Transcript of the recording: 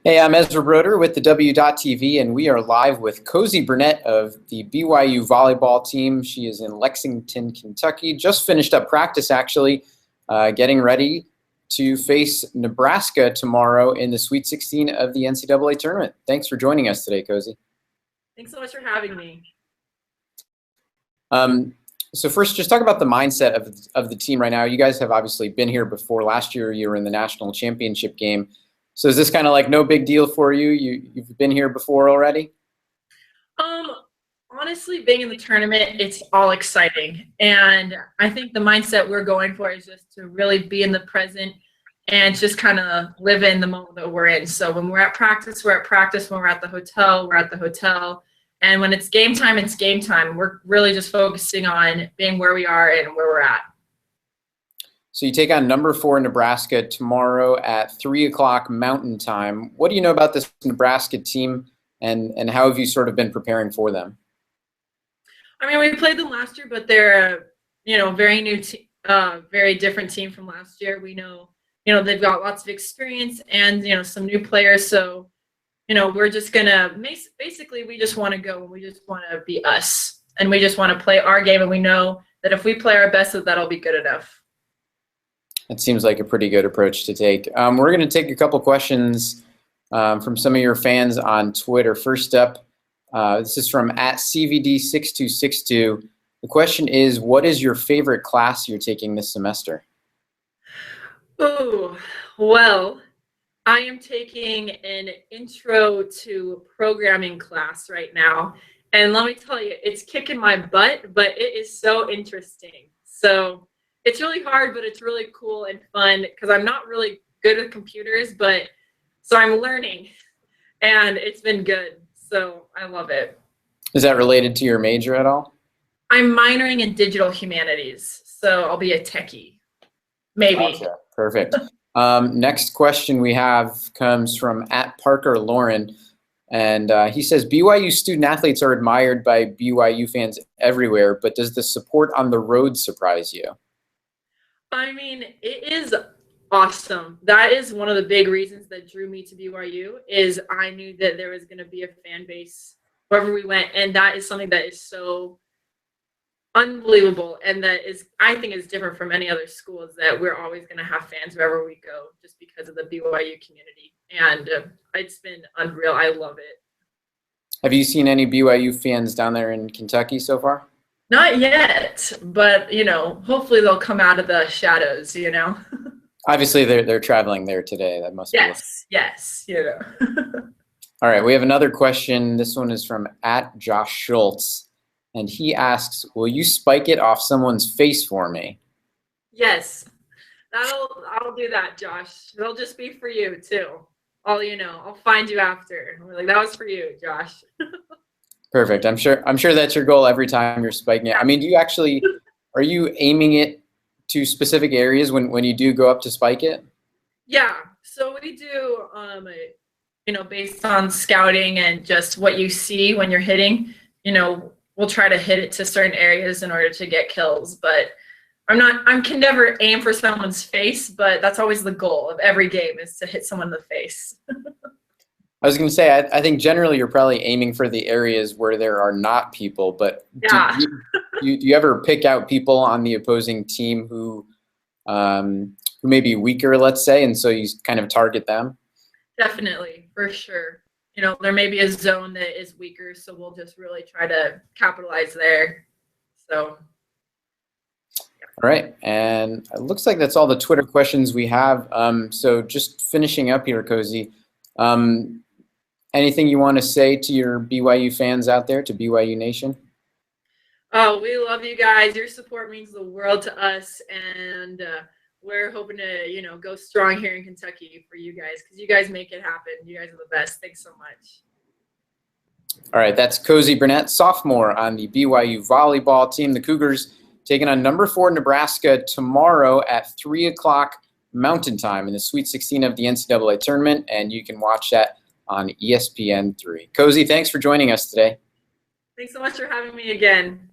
Hey, I'm Ezra Broder with the W.TV, and we are live with Cosy Burnett of the BYU volleyball team. She is in Lexington, Kentucky. Just finished up practice, actually, getting ready to face Nebraska tomorrow in the Sweet 16 of the NCAA Tournament. Thanks for joining us today, Cosy. Thanks so much for having me. So first, just talk about the mindset of the team right now. You guys have obviously been here before. Last year, you were in the national championship game. So is this kind of like no big deal for you? You've been here before already? Honestly, being in the tournament, it's all exciting. And I think the mindset we're going for is just to really be in the present and just kind of live in the moment that we're in. So when we're at practice, we're at practice. When we're at the hotel, we're at the hotel. And when it's game time, it's game time. We're really just focusing on being where we are and where we're at. So you take on number 4 Nebraska tomorrow at 3 o'clock Mountain Time. What do you know about this Nebraska team, and how have you sort of been preparing for them? I mean, we played them last year, but they're a very new team, very different team from last year. We know, they've got lots of experience and some new players. So, we're just gonna basically we just want to go and we just want to be us, and we just want to play our game, and we know that if we play our best, that'll be good enough. That seems like a pretty good approach to take. We're going to take a couple questions from some of your fans on Twitter. First up, this is from @CVD6262. The question is, what is your favorite class you're taking this semester? Oh, well, I am taking an intro to programming class right now. And let me tell you, it's kicking my butt, but it is so interesting. So it's really hard, but it's really cool and fun because I'm not really good with computers, so I'm learning, and it's been good. So I love it. Is that related to your major at all? I'm minoring in digital humanities, so I'll be a techie, maybe. Gotcha. Perfect. Next question we have comes from @ParkerLauren, and he says, BYU student athletes are admired by BYU fans everywhere, but does the support on the road surprise you? I mean, it is awesome. That is one of the big reasons that drew me to BYU is I knew that there was going to be a fan base wherever we went, and that is something that is so unbelievable, and that is, I think, is different from any other schools, that we're always going to have fans wherever we go just because of the BYU community, and it's been unreal. I love it. Have you seen any BYU fans down there in Kentucky so far? Not yet, but hopefully they'll come out of the shadows. Obviously, they're traveling there today. That must be. Yes. All right, we have another question. This one is from @Josh Schultz, and he asks, "Will you spike it off someone's face for me?" Yes, I'll do that, Josh. It'll just be for you too. I'll find you after. We're like, that was for you, Josh. Perfect. I'm sure that's your goal every time you're spiking it. I mean, are you aiming it to specific areas when you do go up to spike it? Yeah. So we do, based on scouting and just what you see when you're hitting, we'll try to hit it to certain areas in order to get kills. But I can never aim for someone's face, but that's always the goal of every game is to hit someone in the face. I was going to say, I think generally you're probably aiming for the areas where there are not people, but yeah. do you ever pick out people on the opposing team who may be weaker, let's say, and so you kind of target them? Definitely, for sure. There may be a zone that is weaker, so we'll just really try to capitalize there. So. All right, and it looks like that's all the Twitter questions we have. So just finishing up here, Cosy. Anything you want to say to your BYU fans out there, to BYU Nation? Oh, we love you guys. Your support means the world to us, and we're hoping to, go strong here in Kentucky for you guys because you guys make it happen. You guys are the best. Thanks so much. All right, that's Cosy Burnett, sophomore on the BYU volleyball team. The Cougars taking on number 4 Nebraska tomorrow at 3 o'clock Mountain Time in the Sweet 16 of the NCAA Tournament, and you can watch that on ESPN3. Cosy, thanks for joining us today. Thanks so much for having me again.